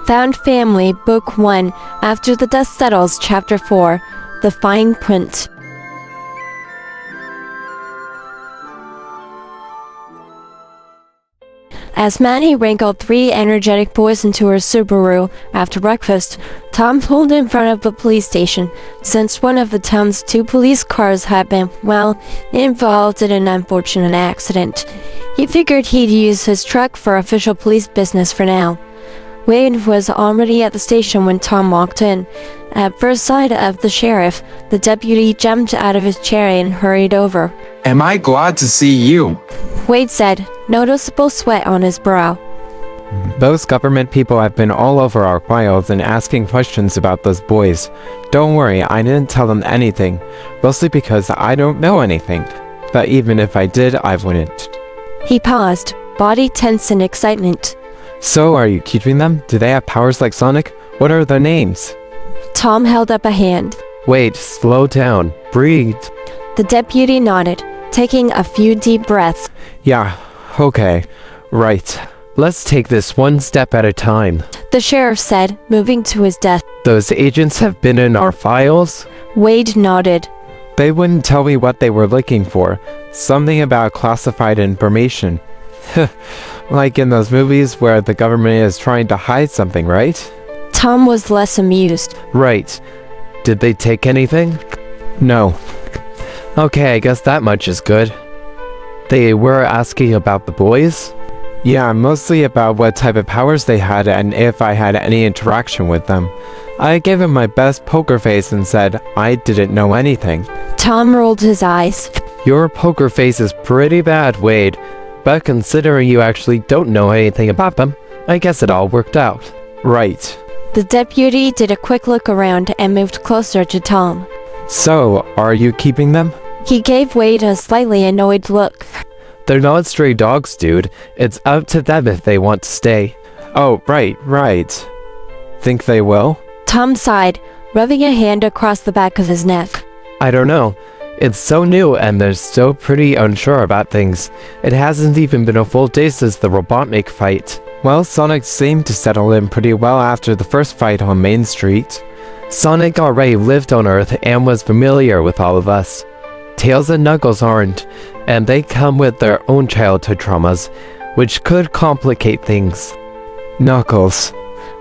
Found Family, Book 1, After the Dust Settles, Chapter 4, The Fine Print. As Maddie wrangled 3 energetic boys into her Subaru after breakfast, Tom pulled in front of the police station, since one of the town's 2 police cars had been, involved in an unfortunate accident. He figured he'd use his truck for official police business for now. Wade was already at the station when Tom walked in. At first sight of the sheriff, the deputy jumped out of his chair and hurried over. Am I glad to see you? Wade said, noticeable sweat on his brow. Those government people have been all over our files and asking questions about those boys. Don't worry, I didn't tell them anything, mostly because I don't know anything. But even if I did, I wouldn't. He paused, body tense in excitement. So, are you keeping them? Do they have powers like Sonic? What are their names? Tom held up a hand. Wait, slow down. Breathe. The deputy nodded, taking a few deep breaths. Yeah, okay. Right. Let's take this one step at a time. The sheriff said, moving to his desk. Those agents have been in our files? Wade nodded. They wouldn't tell me what they were looking for. Something about classified information. Like in those movies where the government is trying to hide something, right? Tom was less amused. Right. Did they take anything? No. Okay, I guess that much is good. They were asking about the boys? Yeah, mostly about what type of powers they had and if I had any interaction with them. I gave him my best poker face and said I didn't know anything. Tom rolled his eyes. Your poker face is pretty bad, Wade. But considering you actually don't know anything about them, I guess it all worked out. Right. The deputy did a quick look around and moved closer to Tom. So, are you keeping them? He gave Wade a slightly annoyed look. They're not stray dogs, dude. It's up to them if they want to stay. Oh, right. Think they will? Tom sighed, rubbing a hand across the back of his neck. I don't know. It's so new and they're still pretty unsure about things. It hasn't even been a full day since the Robotnik fight. Well, Sonic seemed to settle in pretty well after the first fight on Main Street. Sonic already lived on Earth and was familiar with all of us. Tails and Knuckles aren't, and they come with their own childhood traumas, which could complicate things. Knuckles.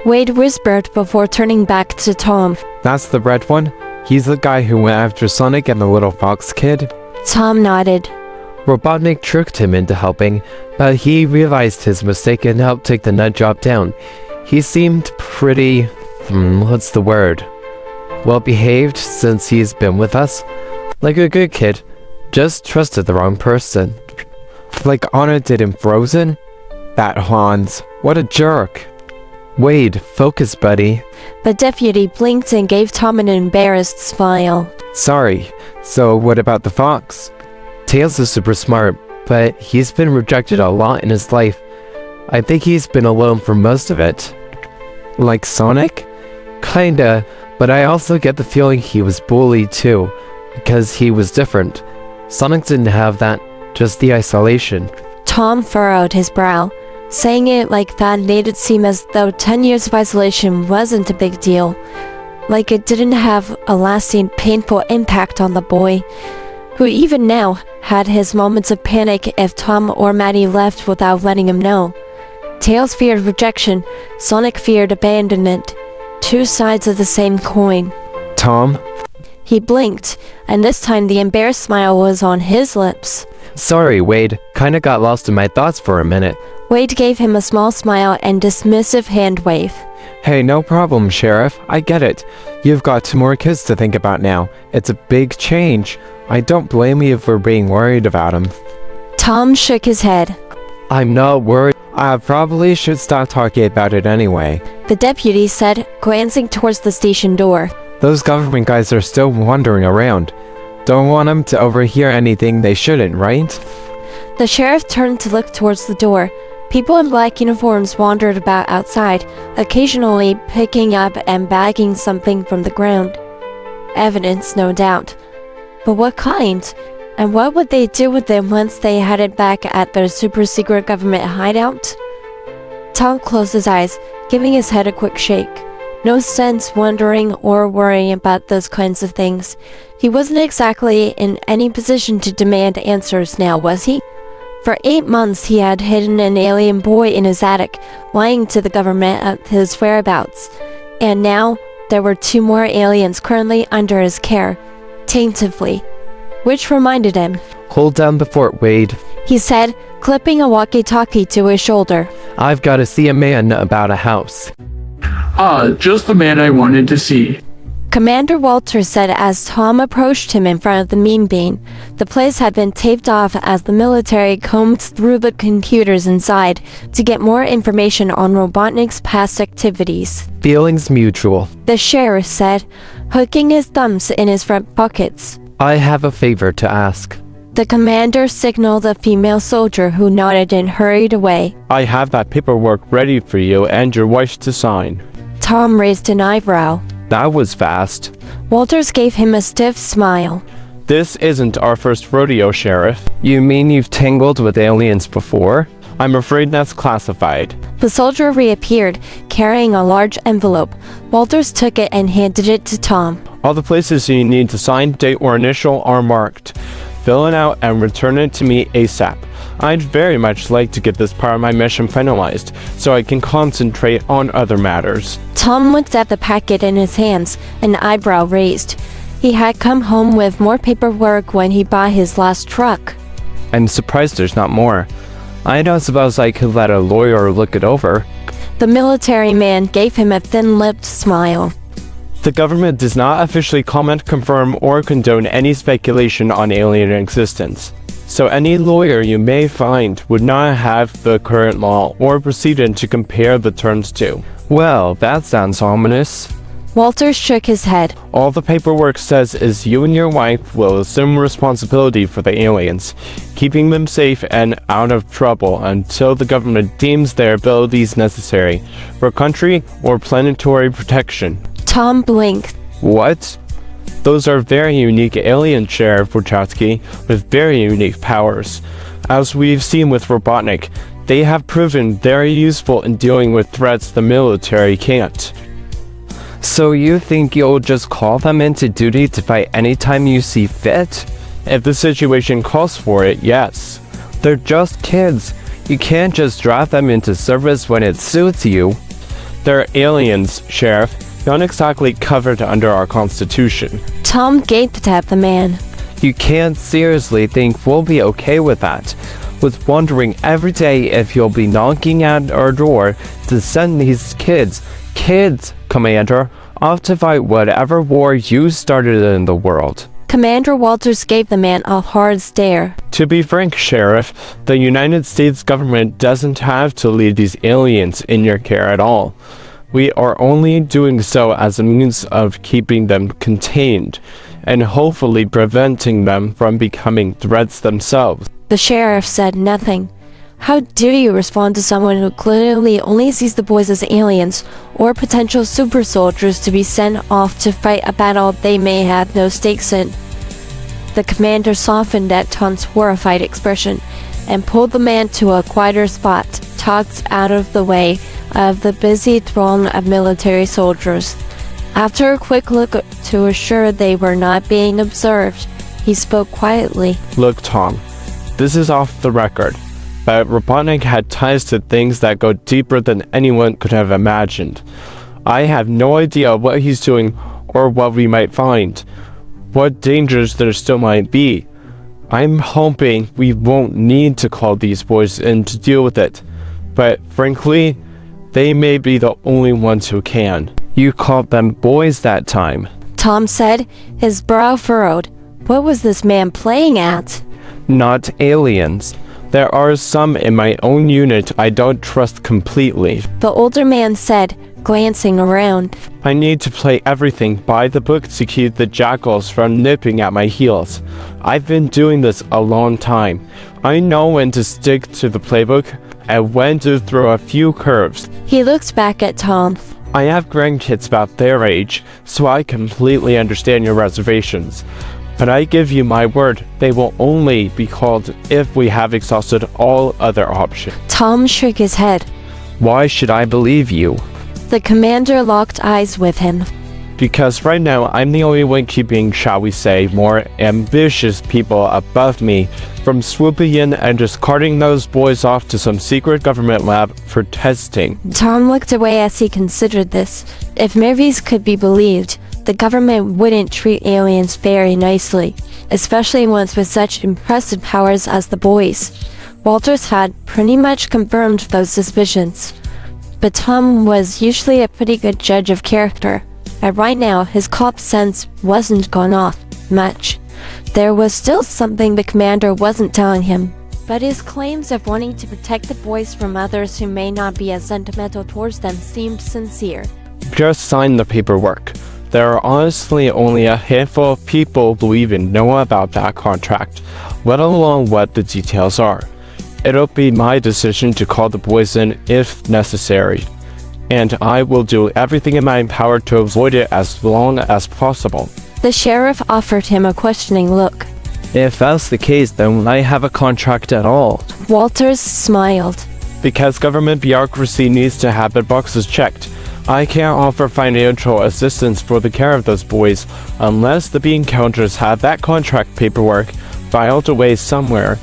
Wade whispered before turning back to Tom. That's the red one? He's the guy who went after Sonic and the little fox kid? Tom nodded. Robotnik tricked him into helping, but he realized his mistake and helped take the nut job down. He seemed pretty... what's the word? Well-behaved since he's been with us. Like a good kid. Just trusted the wrong person. Like Anna did in Frozen? That Hans. What a jerk. Wade, focus, buddy. The deputy blinked and gave Tom an embarrassed smile. Sorry. So what about the fox? Tails is super smart, but he's been rejected a lot in his life. I think he's been alone for most of it. Like Sonic? Kinda, but I also get the feeling he was bullied too, because he was different. Sonic didn't have that, just the isolation. Tom furrowed his brow. Saying it like that made it seem as though 10 years of isolation wasn't a big deal. Like it didn't have a lasting, painful impact on the boy, who even now had his moments of panic if Tom or Maddie left without letting him know. Tails feared rejection, Sonic feared abandonment. 2 sides of the same coin. Tom? He blinked, and this time the embarrassed smile was on his lips. Sorry, Wade. Kinda got lost in my thoughts for a minute. Wade gave him a small smile and dismissive hand wave. Hey, no problem, Sheriff. I get it. You've got 2 more kids to think about now. It's a big change. I don't blame you for being worried about them. Tom shook his head. I'm not worried. I probably should stop talking about it anyway. The deputy said, glancing towards the station door. Those government guys are still wandering around. Don't want them to overhear anything they shouldn't, right? The sheriff turned to look towards the door. People in black uniforms wandered about outside, occasionally picking up and bagging something from the ground. Evidence, no doubt. But what kind? And what would they do with it once they had it back at their super-secret government hideout? Tom closed his eyes, giving his head a quick shake. No sense wondering or worrying about those kinds of things. He wasn't exactly in any position to demand answers now, was he? For 8 months he had hidden an alien boy in his attic, lying to the government of his whereabouts. And now there were 2 more aliens currently under his care, tentatively. Which reminded him, Hold down the fort, Wade. he said, clipping a walkie-talkie to his shoulder. I've got to see a man about a house. Just the man I wanted to see. Commander Walters said as Tom approached him in front of the mean bean. The place had been taped off as the military combed through the computers inside to get more information on Robotnik's past activities. Feelings mutual. The sheriff said, hooking his thumbs in his front pockets. I have a favor to ask. The commander signaled a female soldier who nodded and hurried away. I have that paperwork ready for you and your wife to sign. Tom raised an eyebrow. That was fast. Walters gave him a stiff smile. This isn't our first rodeo, Sheriff. You mean you've tangled with aliens before? I'm afraid that's classified. The soldier reappeared, carrying a large envelope. Walters took it and handed it to Tom. All the places you need to sign, date, or initial are marked. Fill it out and return it to me ASAP. I'd very much like to get this part of my mission finalized, so I can concentrate on other matters. Tom looked at the packet in his hands, an eyebrow raised. He had come home with more paperwork when he bought his last truck. I'm surprised there's not more. I don't suppose I could let a lawyer look it over. The military man gave him a thin-lipped smile. The government does not officially comment, confirm, or condone any speculation on alien existence. So any lawyer you may find would not have the current law or precedent to compare the terms to. Well, that sounds ominous. Walters shook his head. All the paperwork says is you and your wife will assume responsibility for the aliens, keeping them safe and out of trouble until the government deems their abilities necessary for country or planetary protection. Tom blinked. What? Those are very unique aliens, Sheriff Wachowski, with very unique powers. As we've seen with Robotnik, they have proven very useful in dealing with threats the military can't. So you think you'll just call them into duty to fight anytime you see fit? If the situation calls for it, yes. They're just kids. You can't just draft them into service when it suits you. They're aliens, Sheriff, not exactly covered under our Constitution. Tom gaped at the man. You can't seriously think we'll be okay with that. With wondering every day if you'll be knocking at our door to send these kids, Commander, off to fight whatever war you started in the world. Commander Walters gave the man a hard stare. To be frank, Sheriff, the United States government doesn't have to leave these aliens in your care at all. We are only doing so as a means of keeping them contained, and hopefully preventing them from becoming threats themselves. The sheriff said nothing. How do you respond to someone who clearly only sees the boys as aliens or potential super soldiers to be sent off to fight a battle they may have no stakes in? The commander softened at Tom's horrified expression and pulled the man to a quieter spot, tucked out of the way of the busy throng of military soldiers. After a quick look to assure they were not being observed, he spoke quietly. Look, Tom, this is off the record, but Robotnik had ties to things that go deeper than anyone could have imagined. I have no idea what he's doing or what we might find, what dangers there still might be. I'm hoping we won't need to call these boys in to deal with it, but frankly, they may be the only ones who can. You called them boys that time. Tom said, his brow furrowed. What was this man playing at? Not aliens. There are some in my own unit I don't trust completely. The older man said, glancing around. I need to play everything by the book to keep the jackals from nipping at my heels. I've been doing this a long time. I know when to stick to the playbook and when to throw a few curves. He looked back at Tom. I have grandkids about their age, so I completely understand your reservations. But I give you my word, they will only be called if we have exhausted all other options. Tom shook his head. Why should I believe you? The commander locked eyes with him. Because right now, I'm the only one keeping, shall we say, more ambitious people above me from swooping in and just carting those boys off to some secret government lab for testing. Tom looked away as he considered this. If movies could be believed, the government wouldn't treat aliens very nicely, especially ones with such impressive powers as the boys. Walters had pretty much confirmed those suspicions. But Tom was usually a pretty good judge of character. And right now, his cop sense wasn't gone off much. There was still something the commander wasn't telling him, but his claims of wanting to protect the boys from others who may not be as sentimental towards them seemed sincere. Just sign the paperwork. There are honestly only a handful of people who even know about that contract, let alone what the details are. It'll be my decision to call the boys in if necessary, and I will do everything in my power to avoid it as long as possible. The sheriff offered him a questioning look. If that's the case, then will I have a contract at all? Walters smiled. Because government bureaucracy needs to have their boxes checked, I can't offer financial assistance for the care of those boys unless the bean counters have that contract paperwork filed away somewhere.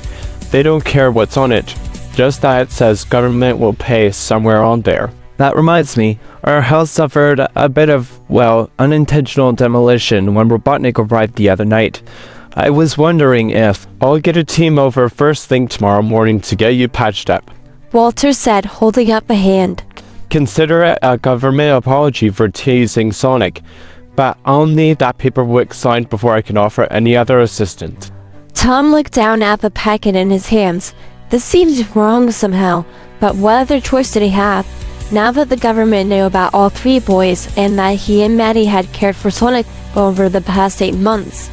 They don't care what's on it, just that it says government will pay somewhere on there. That reminds me, our house suffered a bit of, unintentional demolition when Robotnik arrived the other night. I was wondering if I'll get a team over first thing tomorrow morning to get you patched up. Walters said, holding up a hand. Consider it a government apology for teasing Sonic, but I'll need that paperwork signed before I can offer any other assistance. Tom looked down at the packet in his hands. This seemed wrong somehow, but what other choice did he have? Now that the government knew about all three boys and that he and Maddie had cared for Sonic over the past 8 months,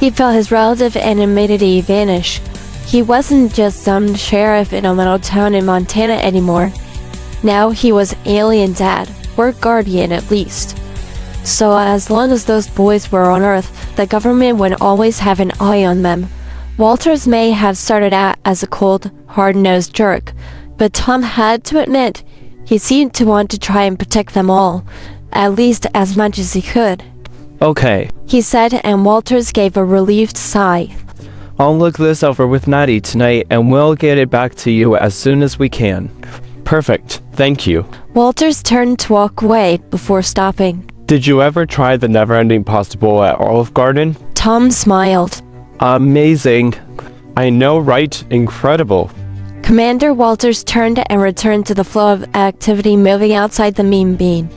he felt his relative anonymity vanish. He wasn't just some sheriff in a little town in Montana anymore. Now he was alien dad, or guardian at least. So as long as those boys were on Earth, the government would always have an eye on them. Walters may have started out as a cold, hard-nosed jerk, but Tom had to admit he seemed to want to try and protect them all, at least as much as he could. Okay, He said, and Walters gave a relieved sigh. I'll look this over with Maddie tonight and we'll get it back to you as soon as we can. Perfect, thank you. Walters turned to walk away before stopping. Did you ever try the never-ending pasta bowl at Olive Garden? Tom smiled. Amazing. I know, right? Incredible. Commander Walters turned and returned to the flow of activity moving outside the mean bean.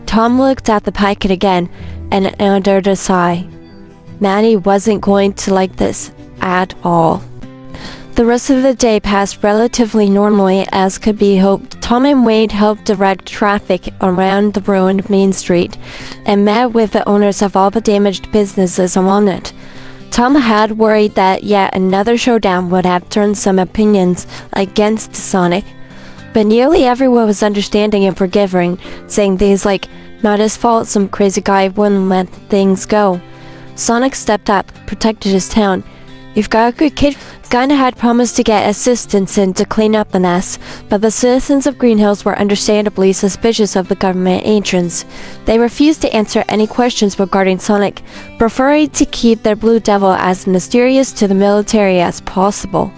Tom looked at the packet again and uttered a sigh. Maddie wasn't going to like this at all. The rest of the day passed relatively normally as could be hoped. Tom and Wade helped direct traffic around the ruined Main Street and met with the owners of all the damaged businesses along it. Tom had worried that yet another showdown would have turned some opinions against Sonic, but nearly everyone was understanding and forgiving, saying things like, "Not his fault, some crazy guy wouldn't let things go." Sonic stepped up, protected his town. "You've got a good kid." Gunn had promised to get assistance in to clean up the mess, but the citizens of Green Hills were understandably suspicious of the government agents. They refused to answer any questions regarding Sonic, preferring to keep their Blue Devil as mysterious to the military as possible.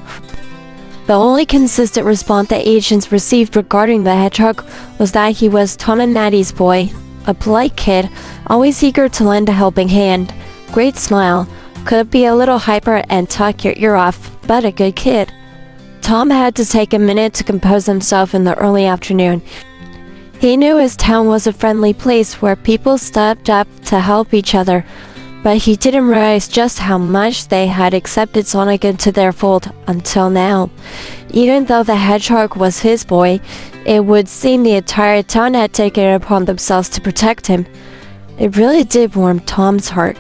The only consistent response the agents received regarding the Hedgehog was that he was Tom and Maddie's boy, a polite kid, always eager to lend a helping hand. Great smile. Could be a little hyper and talk your ear off, but a good kid. Tom had to take a minute to compose himself in the early afternoon. He knew his town was a friendly place where people stepped up to help each other, but he didn't realize just how much they had accepted Sonic into their fold until now. Even though the Hedgehog was his boy, it would seem the entire town had taken it upon themselves to protect him. It really did warm Tom's heart.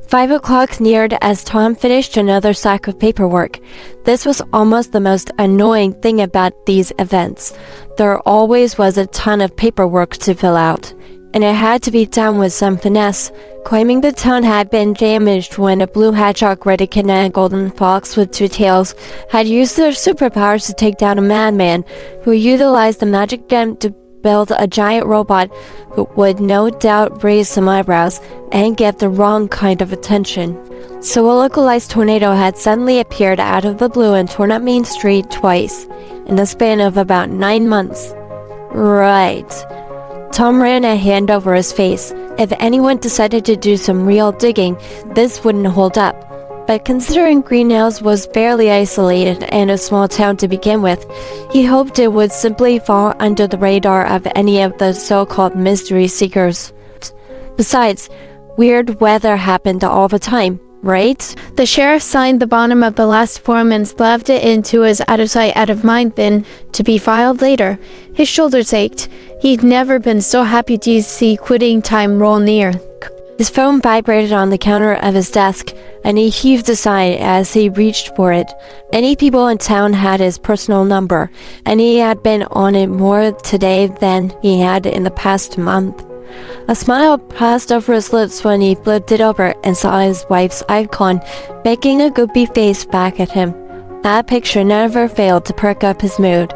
5 o'clock neared as Tom finished another stack of paperwork. This was almost the most annoying thing about these events. There always was a ton of paperwork to fill out, and it had to be done with some finesse, claiming the town had been damaged when a blue hedgehog ready to kidnap a golden fox with 2 tails had used their superpowers to take down a madman who utilized the magic gem to build a giant robot who would no doubt raise some eyebrows and get the wrong kind of attention. So a localized tornado had suddenly appeared out of the blue and torn up Main Street twice, in the span of about 9 months. Right. Tom ran a hand over his face. If anyone decided to do some real digging, this wouldn't hold up. But considering Green Hills was fairly isolated and a small town to begin with, he hoped it would simply fall under the radar of any of the so-called mystery seekers. Besides, weird weather happened all the time, right? The sheriff signed the bottom of the last form and slaved it into his out-of-sight, out-of-mind bin to be filed later. His shoulders ached. He'd never been so happy to see quitting time roll near. His phone vibrated on the counter of his desk, and he heaved a sigh as he reached for it. Many people in town had his personal number, and he had been on it more today than he had in the past month. A smile passed over his lips when he flipped it over and saw his wife's icon making a goopy face back at him. That picture never failed to perk up his mood.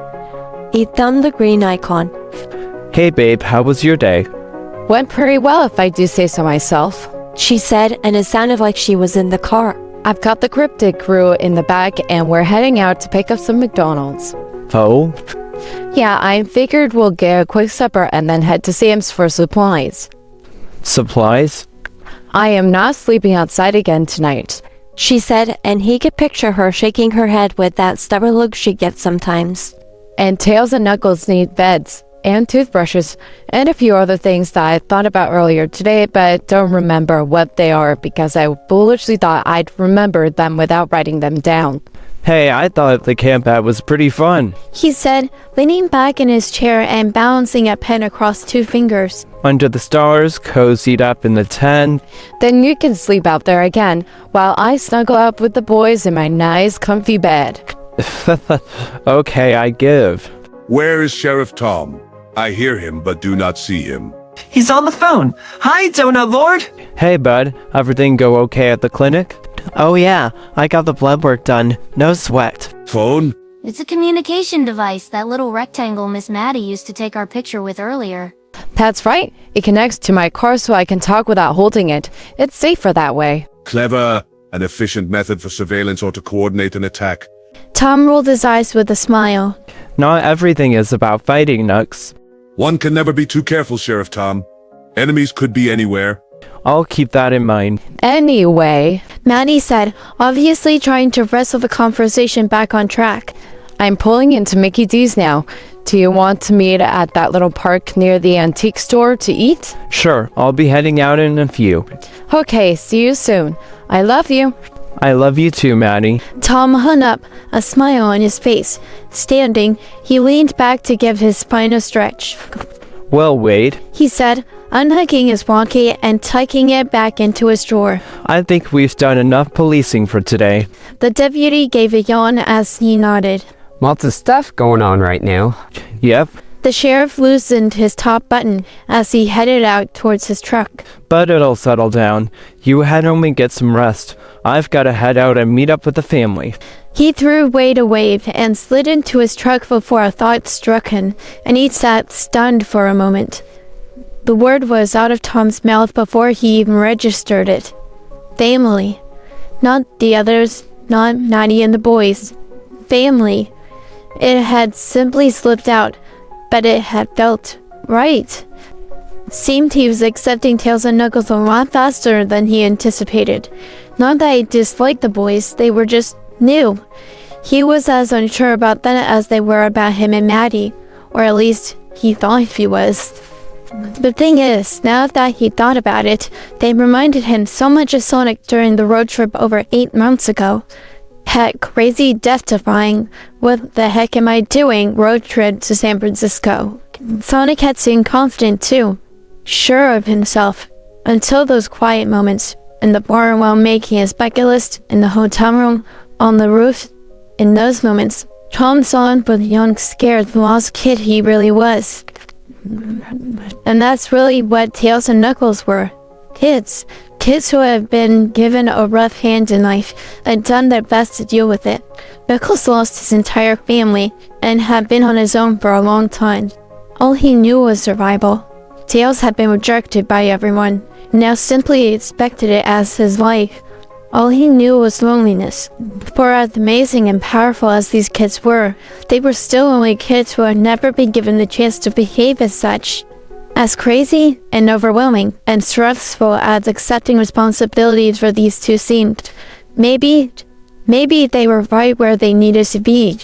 He thumbed the green icon. Hey babe, how was your day? Went pretty well if I do say so myself. She said, and it sounded like she was in the car. I've got the cryptic crew in the back and we're heading out to pick up some McDonald's. Oh? Yeah, I figured we'll get a quick supper and then head to Sam's for supplies. Supplies? I am not sleeping outside again tonight. She said, and he could picture her shaking her head with that stubborn look she gets sometimes. And Tails and Knuckles need beds and toothbrushes and a few other things that I thought about earlier today but don't remember what they are because I foolishly thought I'd remember them without writing them down. Hey, I thought the camp out was pretty fun. He said, leaning back in his chair and balancing a pen across 2 fingers. Under the stars, cozied up in the tent. Then you can sleep out there again while I snuggle up with the boys in my nice comfy bed. Okay, I give. Where is Sheriff Tom? I hear him but do not see him. He's on the phone. Hi, Donut Lord. Hey bud, everything go okay at the clinic? Oh yeah, I got the blood work done. No sweat. Phone? It's a communication device, that little rectangle Miss Maddie used to take our picture with earlier. That's right. It connects to my car so I can talk without holding it. It's safer that way. Clever. An efficient method for surveillance or to coordinate an attack. Tom rolled his eyes with a smile. Not everything is about fighting, Nux. One can never be too careful, Sheriff Tom. Enemies could be anywhere. I'll keep that in mind. Anyway, Maddie said, obviously trying to wrestle the conversation back on track. I'm pulling into Mickey D's now. Do you want to meet at that little park near the antique store to eat? Sure, I'll be heading out in a few. Okay, see you soon. I love you. I love you too, Maddie. Tom hung up, a smile on his face. Standing, he leaned back to give his spine a stretch. Well, Wade, He said, unhooking his walkie and tucking it back into his drawer. I think we've done enough policing for today. The deputy gave a yawn as he nodded. Lots of stuff going on right now. Yep, The sheriff loosened his top button as he headed out towards his truck. but it'll settle down. You head home and get some rest. I've got to head out and meet up with the family. He threw Wade a wave and slid into his truck before a thought struck him, and he sat stunned for a moment. The word was out of Tom's mouth before he even registered it. Family. Not the others, not Maddie and the boys. Family. It had simply slipped out, but it had felt right. Seemed he was accepting Tails and Knuckles a lot faster than he anticipated. Not that he disliked the boys, they were just new. He was as unsure about them as they were about him and Maddie, or at least he thought he was. The thing is, now that he thought about it, they reminded him so much of Sonic during the road trip over 8 months ago. Heck, crazy, death-defying. What the heck am I doing? Road trip to San Francisco. Sonic had seemed confident too, sure of himself, until those quiet moments in the bar while making his bucket list, in the hotel room, on the roof. In those moments, Tom saw the young, scared, lost kid he really was. And that's really what Tails and Knuckles were. Kids. Kids who have been given a rough hand in life and done their best to deal with it. Knuckles lost his entire family and had been on his own for a long time. All he knew was survival. Tails had been rejected by everyone, now simply expected it as his life. All he knew was loneliness. For as amazing and powerful as these kids were, they were still only kids who had never been given the chance to behave as such. As crazy and overwhelming and stressful as accepting responsibilities for these two seemed, maybe they were right where they needed to be.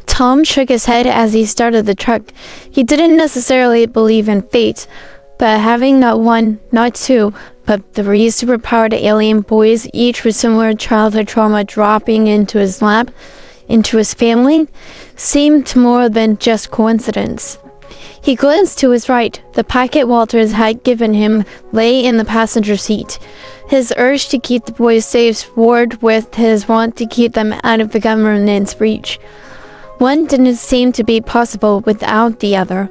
Tom shook his head as he started the truck. He didn't necessarily believe in fate, but having not one, not two, but three superpowered alien boys, each with similar childhood trauma dropping into his lap, into his family, seemed more than just coincidence. He glanced to his right. The packet Walters had given him lay in the passenger seat. His urge to keep the boys safe soared with his want to keep them out of the government's reach. One didn't seem to be possible without the other.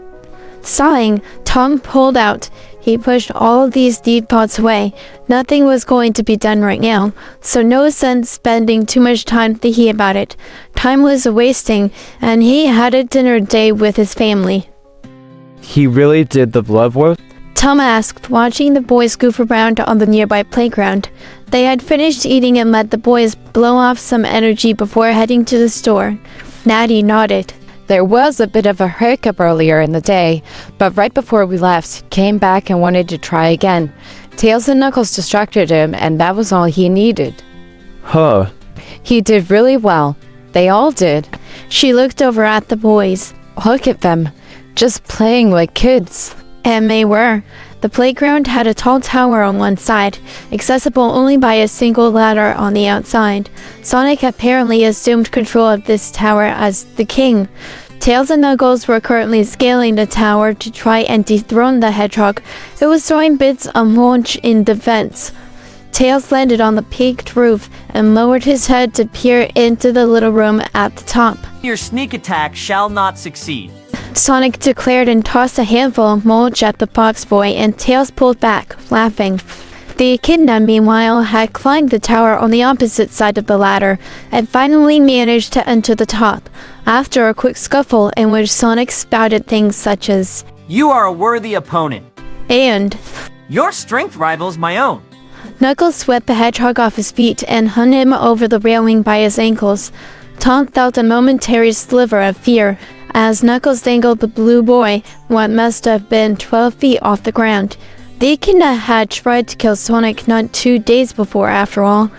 Sighing, Tom pulled out. He pushed all of these deep thoughts away. Nothing was going to be done right now, so no sense spending too much time thinking about it. Time was wasting, and he had a dinner date with his family. He really did the blood work? Tom asked, watching the boys goof around on the nearby playground. They had finished eating and let the boys blow off some energy before heading to the store. Natty nodded. There was a bit of a hiccup earlier in the day, but right before we left, came back and wanted to try again. Tails and Knuckles distracted him, and that was all he needed. Huh. He did really well. They all did. She looked over at the boys. Look at them, just playing like kids. And they were. The playground had a tall tower on one side, accessible only by a single ladder on the outside. Sonic apparently assumed control of this tower as the king. Tails and Knuckles were currently scaling the tower to try and dethrone the hedgehog, who was throwing bits of mulch in defense. Tails landed on the peaked roof and lowered his head to peer into the little room at the top. Your sneak attack shall not succeed. Sonic declared and tossed a handful of mulch at the fox boy, and Tails pulled back, laughing. The echidna, meanwhile, had climbed the tower on the opposite side of the ladder, and finally managed to enter the top, after a quick scuffle in which Sonic spouted things such as, You are a worthy opponent. and Your strength rivals my own. Knuckles swept the hedgehog off his feet and hung him over the railing by his ankles. Tom felt a momentary sliver of fear as Knuckles dangled the blue boy, what must have been 12 feet off the ground. The echidna had tried to kill Sonic not 2 days before, after all,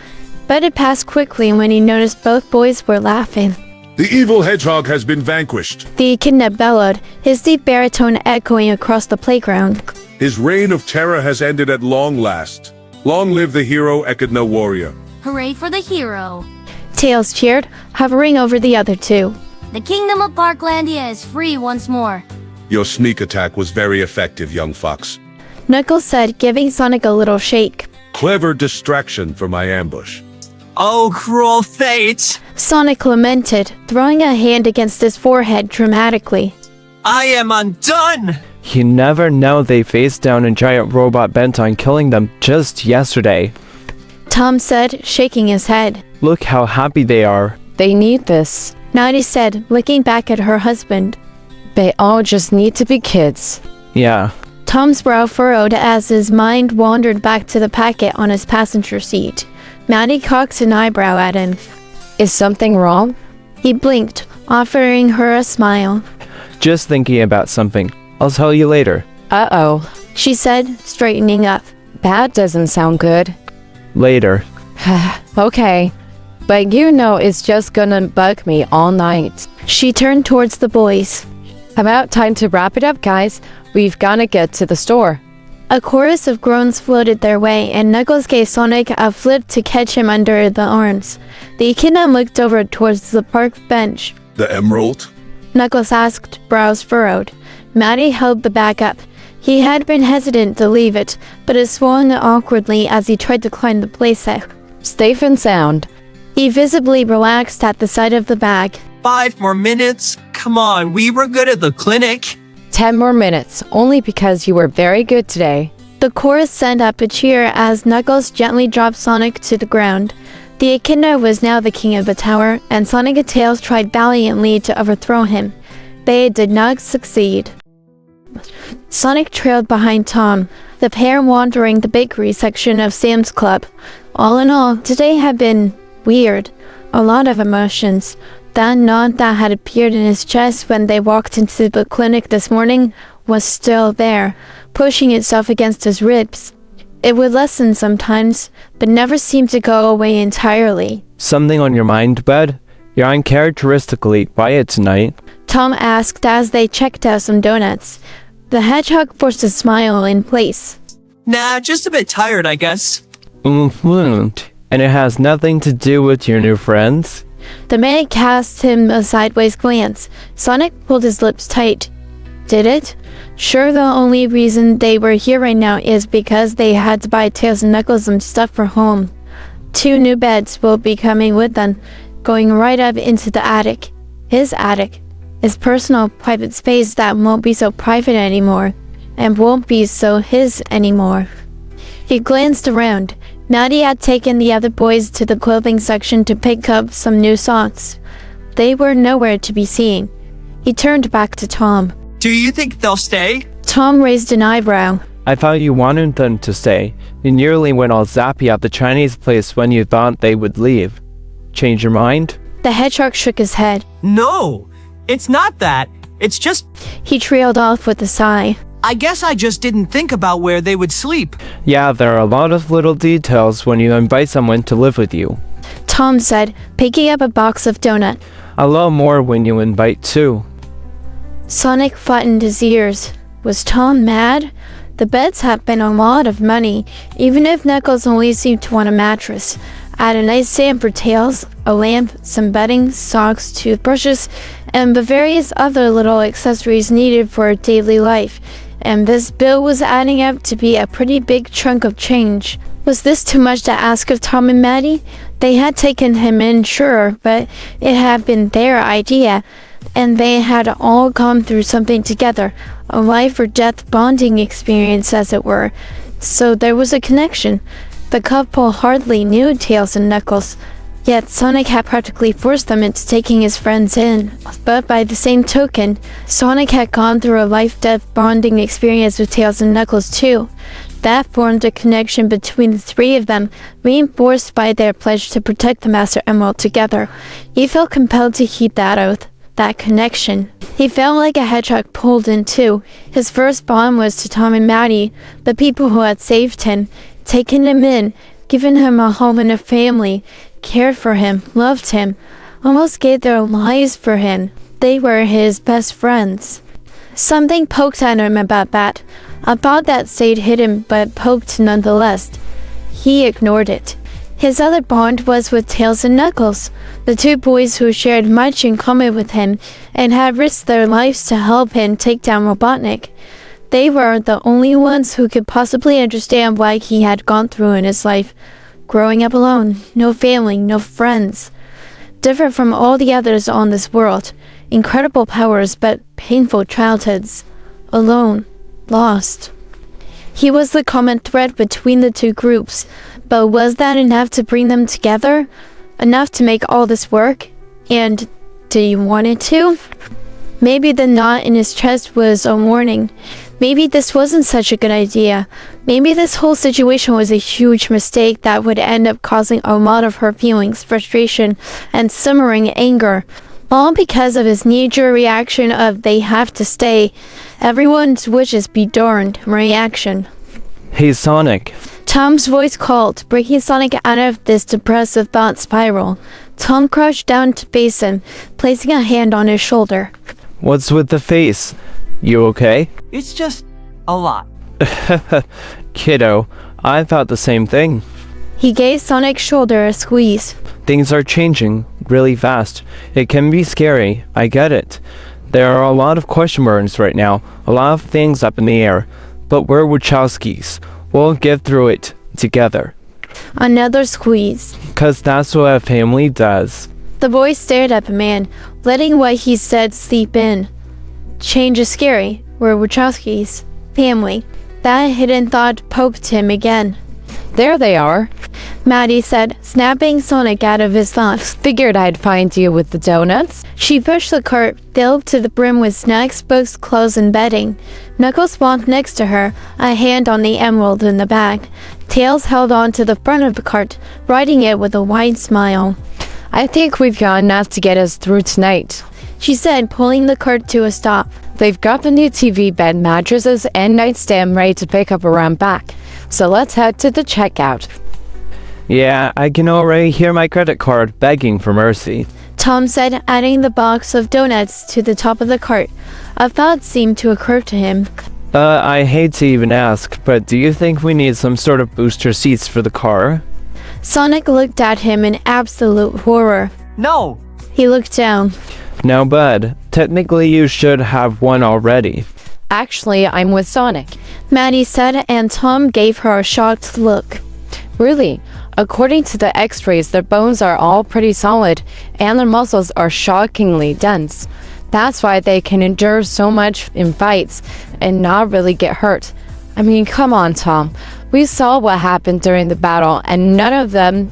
but it passed quickly when he noticed both boys were laughing. The evil hedgehog has been vanquished. The echidna bellowed, his deep baritone echoing across the playground. His reign of terror has ended at long last. Long live the hero Echidna warrior. Hooray for the hero. Tails cheered, hovering over the other two. The kingdom of Parklandia is free once more. Your sneak attack was very effective, young fox. Knuckles said, giving Sonic a little shake. Clever distraction for my ambush. Oh, cruel fate! Sonic lamented, throwing a hand against his forehead dramatically. I am undone! You never know, they faced down a giant robot bent on killing them just yesterday. Tom said, shaking his head. Look how happy they are. They need this. Natty said, looking back at her husband. They all just need to be kids. Yeah. Tom's brow furrowed as his mind wandered back to the packet on his passenger seat. Maddie cocked an eyebrow at him. Is something wrong? He blinked, offering her a smile. Just thinking about something. I'll tell you later. Uh-oh. She said, straightening up. That doesn't sound good. Later. Okay. But you know it's just gonna bug me all night. She turned towards the boys. About time to wrap it up, guys. We've gotta get to the store. A chorus of groans floated their way, and Knuckles gave Sonic a flip to catch him under the arms. The echidna looked over towards the park bench. The emerald? Knuckles asked, brows furrowed. Matty held the bag up. He had been hesitant to leave it, but it swung awkwardly as he tried to climb the playset. Safe and sound. He visibly relaxed at the sight of the bag. 5 more minutes? Come on, we were good at the clinic. 10 more minutes, only because you were very good today. The chorus sent up a cheer as Knuckles gently dropped Sonic to the ground. The echidna was now the king of the tower, and Sonic and Tails tried valiantly to overthrow him. they did not succeed. Sonic trailed behind Tom, the pair wandering the bakery section of Sam's Club. All in all, today had been weird. A lot of emotions. That knot that had appeared in his chest when they walked into the clinic this morning was still there, pushing itself against his ribs. It would lessen sometimes, but never seemed to go away entirely. Something on your mind, bud? You're uncharacteristically quiet tonight. Tom asked as they checked out some donuts. The hedgehog forced a smile in place. Nah, just a bit tired, I guess. And it has nothing to do with your new friends? The man cast him a sideways glance. Sonic pulled his lips tight. Did it? Sure, the only reason they were here right now is because they had to buy Tails and Knuckles some stuff for home. 2 new beds will be coming with them, going right up into the attic. His attic. His personal private space that won't be so private anymore, and won't be so his anymore. He glanced around. Maddie had taken the other boys to the clothing section to pick up some new socks. They were nowhere to be seen. He turned back to Tom. Do you think they'll stay? Tom raised an eyebrow. I thought you wanted them to stay. You nearly went all zappy at the Chinese place when you thought they would leave. Change your mind? The hedgehog shook his head. No, it's not that. It's just... He trailed off with a sigh. I guess I just didn't think about where they would sleep. Yeah, there are a lot of little details when you invite someone to live with you. Tom said, picking up a box of donut. A lot more when you invite two. Sonic flattened his ears. Was Tom mad? The beds had been a lot of money, even if Knuckles only seemed to want a mattress. Add a nice stand for Tails, a lamp, some bedding, socks, toothbrushes, and the various other little accessories needed for daily life. And this bill was adding up to be a pretty big chunk of change. Was this too much to ask of Tom and Maddie? They had taken him in, sure, but it had been their idea, and they had all gone through something together, a life or death bonding experience, as it were. So there was a connection. The couple hardly knew Tails and Knuckles, yet Sonic had practically forced them into taking his friends in. But by the same token, Sonic had gone through a life-death bonding experience with Tails and Knuckles too. That formed a connection between the 3 of them, reinforced by their pledge to protect the Master Emerald together. He felt compelled to keep that oath, that connection. He felt like a hedgehog pulled in too. His first bond was to Tom and Maddie, the people who had saved him, taken him in, given him a home and a family, cared for him, loved him, almost gave their lives for him. They were his best friends. Something poked at him about that. A thought that stayed hidden but poked nonetheless. He ignored it. His other bond was with Tails and Knuckles, the 2 boys who shared much in common with him and had risked their lives to help him take down Robotnik. They were the only ones who could possibly understand what he had gone through in his life. Growing up alone, no family, no friends. Different from all the others on this world. Incredible powers, but painful childhoods. Alone. Lost. He was the common thread between the 2 groups, but was that enough to bring them together? Enough to make all this work? And do you want it to? Maybe the knot in his chest was a warning. Maybe this wasn't such a good idea. Maybe this whole situation was a huge mistake that would end up causing a lot of hurt feelings, frustration, and simmering anger. All because of his knee-jerk reaction of they have to stay. Everyone's wishes be darned reaction. Hey Sonic. Tom's voice called, breaking Sonic out of this depressive thought spiral. Tom crouched down to face him, placing a hand on his shoulder. What's with the face? You okay? It's just a lot. Kiddo, I thought the same thing. He gave Sonic's shoulder a squeeze. Things are changing really fast. It can be scary, I get it. There are a lot of question marks right now, a lot of things up in the air. But we're Wachowskis. We'll get through it together. Another squeeze. 'Cause that's what a family does. The boy stared at the man, letting what he said seep in. Change is scary. We're Wachowskis. Family. That hidden thought poked him again. There they are. Maddie said, snapping Sonic out of his thoughts. Figured I'd find you with the donuts. She pushed the cart filled to the brim with snacks, books, clothes, and bedding. Knuckles walked next to her, a hand on the emerald in the bag. Tails held on to the front of the cart, riding it with a wide smile. I think we've got enough to get us through tonight, she said, pulling the cart to a stop. They've got the new TV, bed, mattresses, and nightstand ready to pick up around back. So let's head to the checkout. Yeah, I can already hear my credit card begging for mercy. Tom said, adding the box of donuts to the top of the cart. A thought seemed to occur to him. I hate to even ask, but do you think we need some sort of booster seats for the car? Sonic looked at him in absolute horror. No! He looked down. Now, bud, technically you should have one already. Actually, I'm with Sonic, Maddie said, and Tom gave her a shocked look. Really? According to the x-rays, their bones are all pretty solid, and their muscles are shockingly dense. That's why they can endure so much in fights and not really get hurt. I mean, come on, Tom. We saw what happened during the battle, and none of them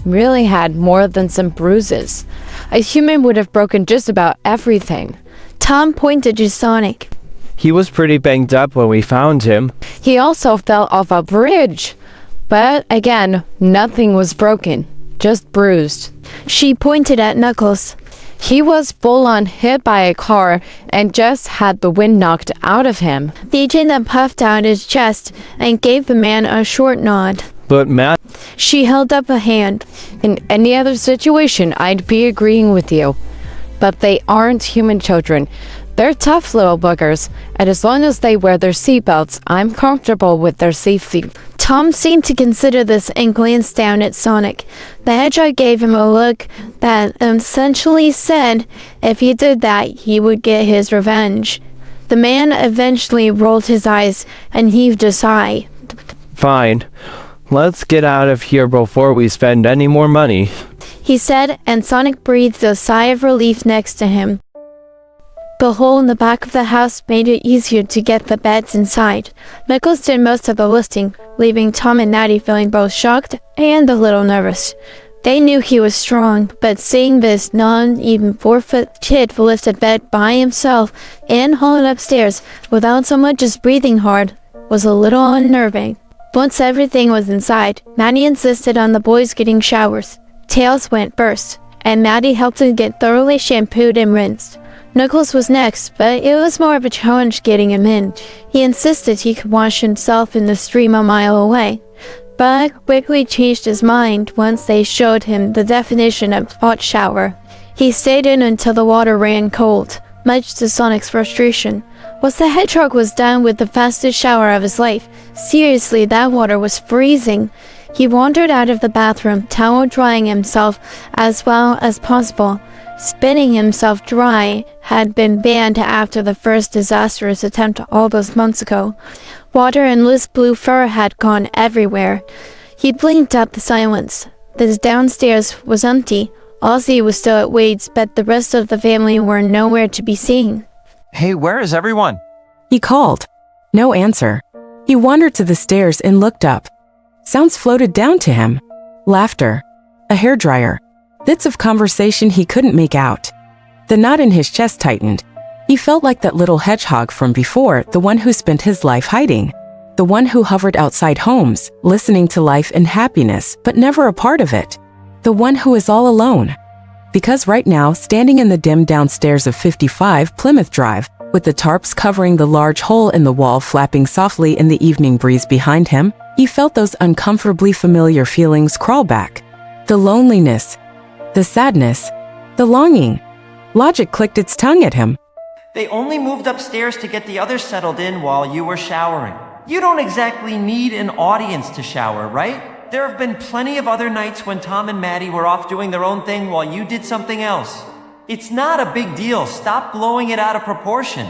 really had more than some bruises. A human would have broken just about everything. Tom pointed to Sonic. He was pretty banged up when we found him. He also fell off a bridge. But again, nothing was broken, just bruised. She pointed at Knuckles. He was full-on hit by a car and just had the wind knocked out of him. DJ then puffed out his chest and gave the man a short nod. But Matt... She held up a hand. In any other situation, I'd be agreeing with you. But they aren't human children. They're tough little boogers, and as long as they wear their seatbelts, I'm comfortable with their safety. Tom seemed to consider this and glanced down at Sonic. The Hedgehog gave him a look that essentially said if he did that, he would get his revenge. The man eventually rolled his eyes and heaved a sigh. Fine. Let's get out of here before we spend any more money, he said, and Sonic breathed a sigh of relief next to him. The hole in the back of the house made it easier to get the beds inside. Knuckles did most of the lifting, leaving Tom and Natty feeling both shocked and a little nervous. They knew he was strong, but seeing this non-even 4-foot kid lift a bed by himself and haul it upstairs without so much as breathing hard was a little unnerving. Once everything was inside, Maddie insisted on the boys getting showers. Tails went first, and Maddie helped him get thoroughly shampooed and rinsed. Knuckles was next, but it was more of a challenge getting him in. He insisted he could wash himself in the stream a mile away, but quickly changed his mind once they showed him the definition of hot shower. He stayed in until the water ran cold, much to Sonic's frustration. Once the Hedgehog was done with the fastest shower of his life, seriously, that water was freezing. He wandered out of the bathroom, towel drying himself as well as possible. Spinning himself dry had been banned after the first disastrous attempt all those months ago. Water and loose blue fur had gone everywhere. He blinked at the silence. The downstairs was empty. Ozzy was still at Wade's, but the rest of the family were nowhere to be seen. Hey, where is everyone? He called. No answer. He wandered to the stairs and looked up. Sounds floated down to him. Laughter. A hairdryer. Bits of conversation he couldn't make out. The knot in his chest tightened. He felt like that little hedgehog from before, the one who spent his life hiding. The one who hovered outside homes, listening to life and happiness, but never a part of it. The one who is all alone. Because right now, standing in the dim downstairs of 55 Plymouth Drive, with the tarps covering the large hole in the wall flapping softly in the evening breeze behind him, he felt those uncomfortably familiar feelings crawl back. The loneliness, the sadness, the longing. Logic clicked its tongue at him. They only moved upstairs to get the others settled in while you were showering. You don't exactly need an audience to shower, right? There have been plenty of other nights when Tom and Maddie were off doing their own thing while you did something else. It's not a big deal. Stop blowing it out of proportion.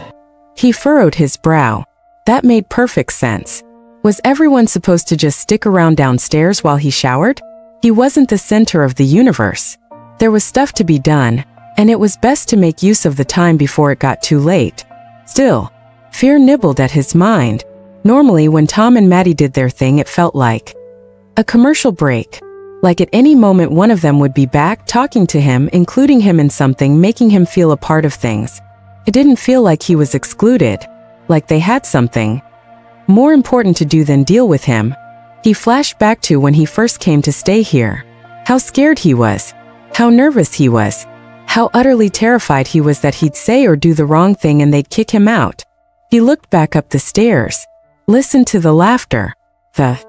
He furrowed his brow. That made perfect sense. Was everyone supposed to just stick around downstairs while he showered? He wasn't the center of the universe. There was stuff to be done, and it was best to make use of the time before it got too late. Still, fear nibbled at his mind. Normally, when Tom and Maddie did their thing, it felt like a commercial break. Like at any moment one of them would be back talking to him, including him in something, making him feel a part of things. It didn't feel like he was excluded, like they had something more important to do than deal with him. He flashed back to when he first came to stay here. How scared he was, how nervous he was, how utterly terrified he was that he'd say or do the wrong thing and they'd kick him out. He looked back up the stairs, listened to the laughter, the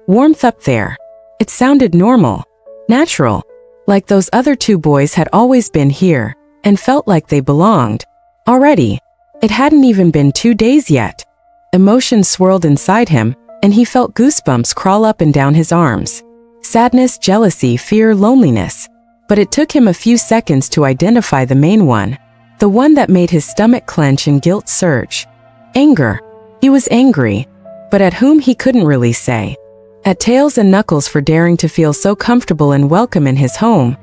warmth up there. It sounded normal, natural, like those other two boys had always been here, and felt like they belonged. Already, it hadn't even been 2 days yet. Emotions swirled inside him, and he felt goosebumps crawl up and down his arms. Sadness, jealousy, fear, loneliness. But it took him a few seconds to identify the main one, the one that made his stomach clench and guilt surge. Anger. He was angry, but at whom he couldn't really say. At Tails and Knuckles for daring to feel so comfortable and welcome in his home.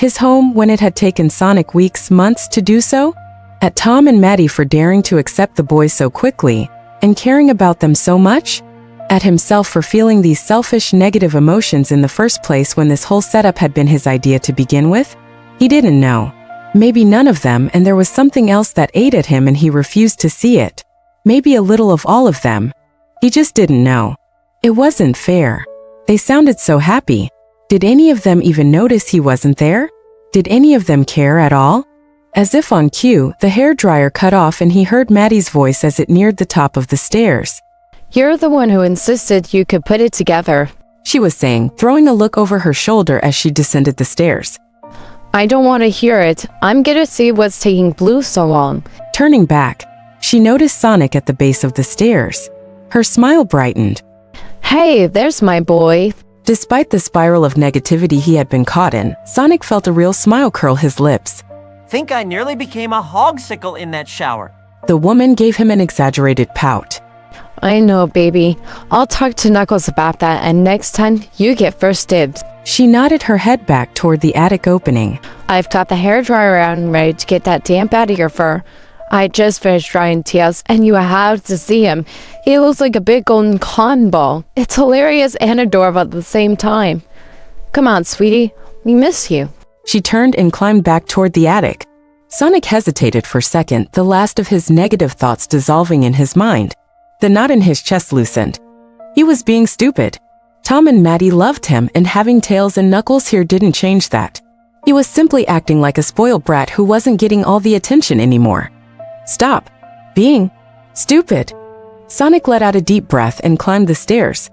His home when it had taken Sonic weeks, months to do so? At Tom and Maddie for daring to accept the boys so quickly, and caring about them so much? At himself for feeling these selfish, negative emotions in the first place when this whole setup had been his idea to begin with? He didn't know. Maybe none of them, and there was something else that ate at him and he refused to see it. Maybe a little of all of them. He just didn't know. It wasn't fair. They sounded so happy. Did any of them even notice he wasn't there? Did any of them care at all? As if on cue, the hairdryer cut off and he heard Maddie's voice as it neared the top of the stairs. You're the one who insisted you could put it together, she was saying, throwing a look over her shoulder as she descended the stairs. I don't want to hear it. I'm gonna see what's taking Blue so long. Turning back, she noticed Sonic at the base of the stairs. Her smile brightened. Hey, there's my boy. Despite the spiral of negativity he had been caught in, Sonic felt a real smile curl his lips. Think I nearly became a hogsicle in that shower. The woman gave him an exaggerated pout. I know, baby. I'll talk to Knuckles about that, and next time, you get first dibs. She nodded her head back toward the attic opening. I've got the hairdryer out and ready to get that damp out of your fur. I just finished drying Tails, and you have to see him. He looks like a big golden cotton ball. It's hilarious and adorable at the same time. Come on, sweetie. We miss you. She turned and climbed back toward the attic. Sonic hesitated for a second, the last of his negative thoughts dissolving in his mind. The knot in his chest loosened. He was being stupid. Tom and Maddie loved him, and having Tails and Knuckles here didn't change that. He was simply acting like a spoiled brat who wasn't getting all the attention anymore. Stop being stupid. Sonic let out a deep breath and climbed the stairs.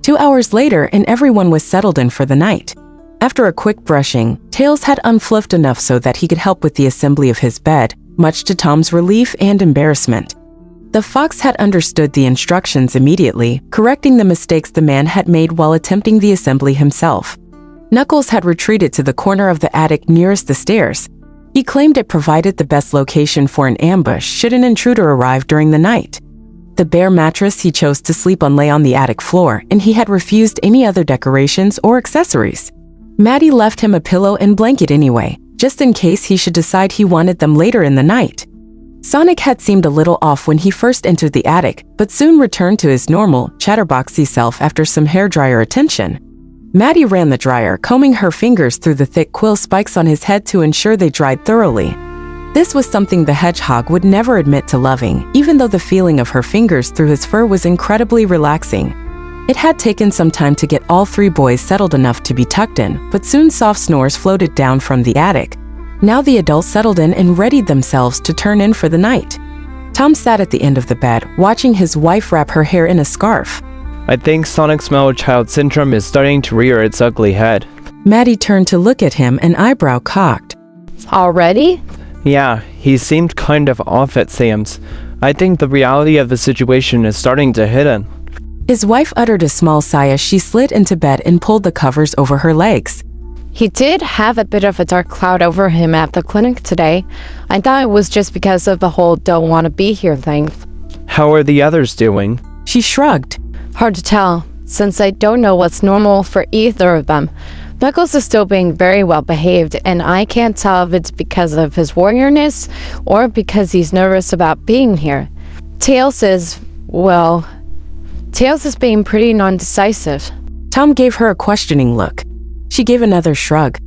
2 hours later, and everyone was settled in for the night. After a quick brushing, Tails had unfluffed enough so that he could help with the assembly of his bed, much to Tom's relief and embarrassment. The fox had understood the instructions immediately, correcting the mistakes the man had made while attempting the assembly himself. Knuckles had retreated to the corner of the attic nearest the stairs. He claimed it provided the best location for an ambush should an intruder arrive during the night. The bare mattress he chose to sleep on lay on the attic floor, and he had refused any other decorations or accessories. Maddie left him a pillow and blanket anyway, just in case he should decide he wanted them later in the night. Sonic had seemed a little off when he first entered the attic, but soon returned to his normal, chatterboxy self after some hairdryer attention. Maddie ran the dryer, combing her fingers through the thick quill spikes on his head to ensure they dried thoroughly. This was something the hedgehog would never admit to loving, even though the feeling of her fingers through his fur was incredibly relaxing. It had taken some time to get all three boys settled enough to be tucked in, but soon soft snores floated down from the attic. Now the adults settled in and readied themselves to turn in for the night. Tom sat at the end of the bed, watching his wife wrap her hair in a scarf. I think Sonic's mellow child syndrome is starting to rear its ugly head. Maddie turned to look at him, an eyebrow cocked. Already? Yeah, he seemed kind of off at Sam's. I think the reality of the situation is starting to hit him. His wife uttered a small sigh as she slid into bed and pulled the covers over her legs. He did have a bit of a dark cloud over him at the clinic today. I thought it was just because of the whole don't want to be here thing. How are the others doing? She shrugged. Hard to tell, since I don't know what's normal for either of them. Knuckles is still being very well behaved, and I can't tell if it's because of his warriorness or because he's nervous about being here. Tails is being pretty non-decisive. Tom gave her a questioning look. She gave another shrug.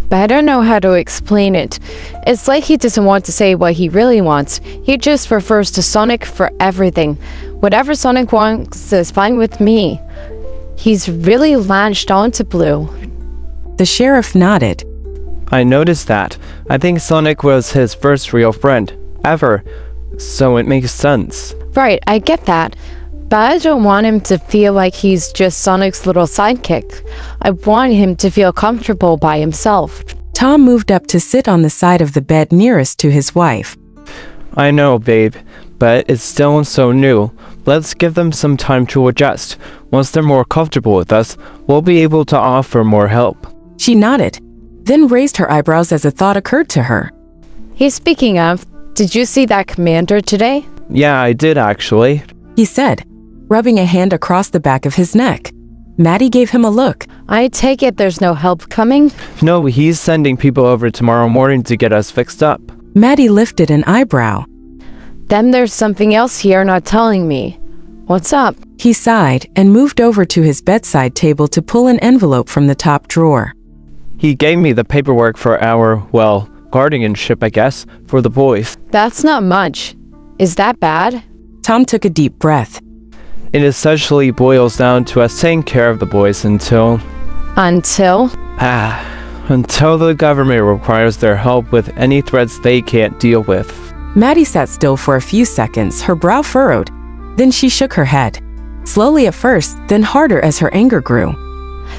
But I don't know how to explain it. It's like he doesn't want to say what he really wants. He just refers to Sonic for everything. Whatever Sonic wants is fine with me. He's really latched on to Blue. The sheriff nodded. I noticed that. I think Sonic was his first real friend, ever. So it makes sense. Right, I get that. But I don't want him to feel like he's just Sonic's little sidekick. I want him to feel comfortable by himself. Tom moved up to sit on the side of the bed nearest to his wife. I know, babe, but it's still so new. Let's give them some time to adjust. Once they're more comfortable with us, we'll be able to offer more help. She nodded, then raised her eyebrows as a thought occurred to her. Hey, speaking of, did you see that commander today? Yeah, I did actually. He said, rubbing a hand across the back of his neck. Maddie gave him a look. I take it there's no help coming? No, he's sending people over tomorrow morning to get us fixed up. Maddie lifted an eyebrow. Then there's something else you're not telling me. What's up? He sighed and moved over to his bedside table to pull an envelope from the top drawer. He gave me the paperwork for our, guardianship, I guess, for the boys. That's not much. Is that bad? Tom took a deep breath. It essentially boils down to us taking care of the boys until the government requires their help with any threats they can't deal with. Maddie sat still for a few seconds, her brow furrowed. Then she shook her head. Slowly at first, then harder as her anger grew.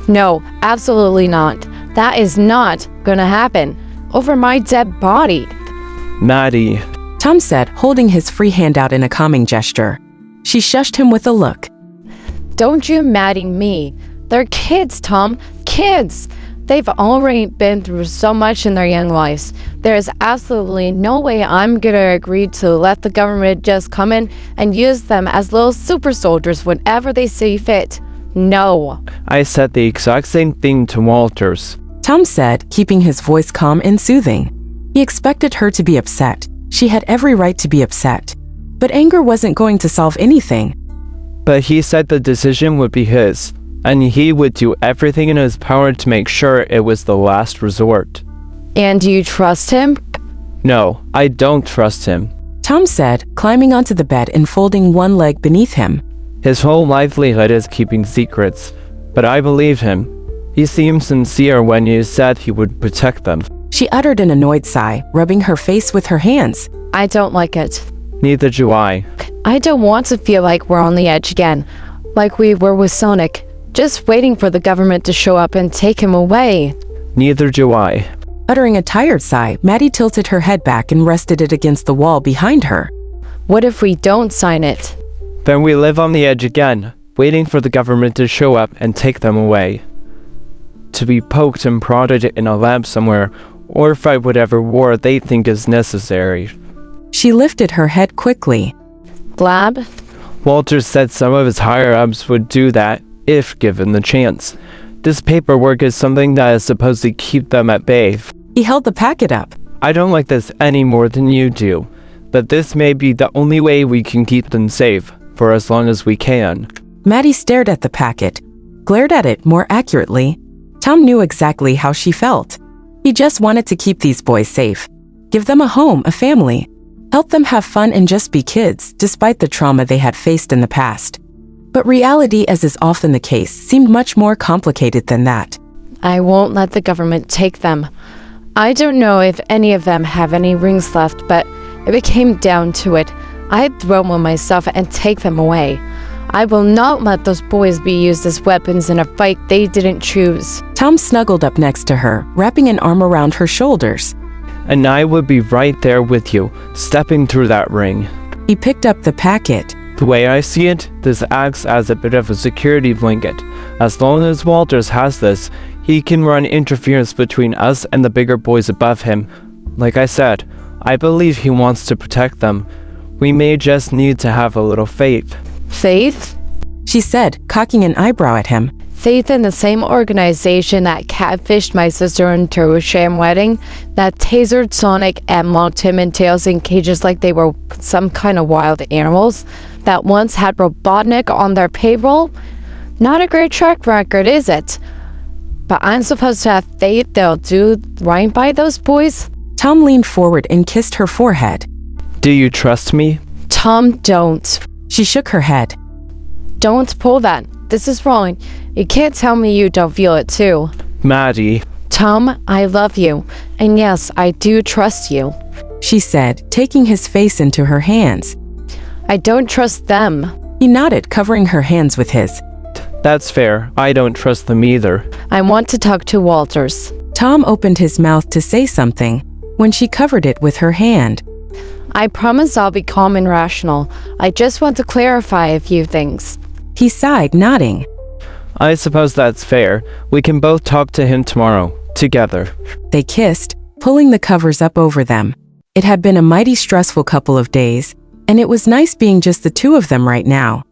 No, absolutely not. That is not gonna happen. Over my dead body. Maddie, Tom said, holding his free hand out in a calming gesture. She shushed him with a look. Don't you Maddie me. They're kids, Tom. Kids! They've already been through so much in their young lives. There is absolutely no way I'm gonna agree to let the government just come in and use them as little super soldiers whenever they see fit. No. I said the exact same thing to Walters. Tom said, keeping his voice calm and soothing. He expected her to be upset. She had every right to be upset. But anger wasn't going to solve anything. But he said the decision would be his, and he would do everything in his power to make sure it was the last resort. And do you trust him? No, I don't trust him. Tom said, climbing onto the bed and folding one leg beneath him. His whole livelihood is keeping secrets, but I believe him. He seemed sincere when he said he would protect them. She uttered an annoyed sigh, rubbing her face with her hands. I don't like it. Neither do I. I don't want to feel like we're on the edge again, like we were with Sonic, just waiting for the government to show up and take him away. Neither do I. Uttering a tired sigh, Maddie tilted her head back and rested it against the wall behind her. What if we don't sign it? Then we live on the edge again, waiting for the government to show up and take them away. To be poked and prodded in a lab somewhere, or fight whatever war they think is necessary. She lifted her head quickly. Lab? Walters said some of his higher-ups would do that, if given the chance. This paperwork is something that is supposed to keep them at bay. He held the packet up. I don't like this any more than you do, but this may be the only way we can keep them safe, for as long as we can. Maddie stared at the packet, glared at it more accurately. Tom knew exactly how she felt. He just wanted to keep these boys safe, give them a home, a family, help them have fun and just be kids, despite the trauma they had faced in the past. But reality, as is often the case, seemed much more complicated than that. I won't let the government take them. I don't know if any of them have any rings left, but if it came down to it, I'd throw one myself and take them away. I will not let those boys be used as weapons in a fight they didn't choose. Tom snuggled up next to her, wrapping an arm around her shoulders. And I would be right there with you, stepping through that ring. He picked up the packet. The way I see it, this acts as a bit of a security blanket. As long as Walters has this, he can run interference between us and the bigger boys above him. Like I said, I believe he wants to protect them. We may just need to have a little faith. Faith? She said, cocking an eyebrow at him. Faith in the same organization that catfished my sister into a sham wedding, that tasered Sonic and locked him in tails in cages like they were some kind of wild animals, that once had Robotnik on their payroll? Not a great track record, is it? But I'm supposed to have faith they'll do right by those boys? Tom leaned forward and kissed her forehead. Do you trust me? Tom, don't. She shook her head. Don't pull that. This is wrong. You can't tell me you don't feel it too. Maddie. Tom, I love you. And yes, I do trust you. She said, taking his face into her hands. I don't trust them. He nodded, covering her hands with his. That's fair. I don't trust them either. I want to talk to Walters. Tom opened his mouth to say something when she covered it with her hand. I promise I'll be calm and rational. I just want to clarify a few things. He sighed, nodding. I suppose that's fair. We can both talk to him tomorrow, together. They kissed, pulling the covers up over them. It had been a mighty stressful couple of days, and it was nice being just the two of them right now.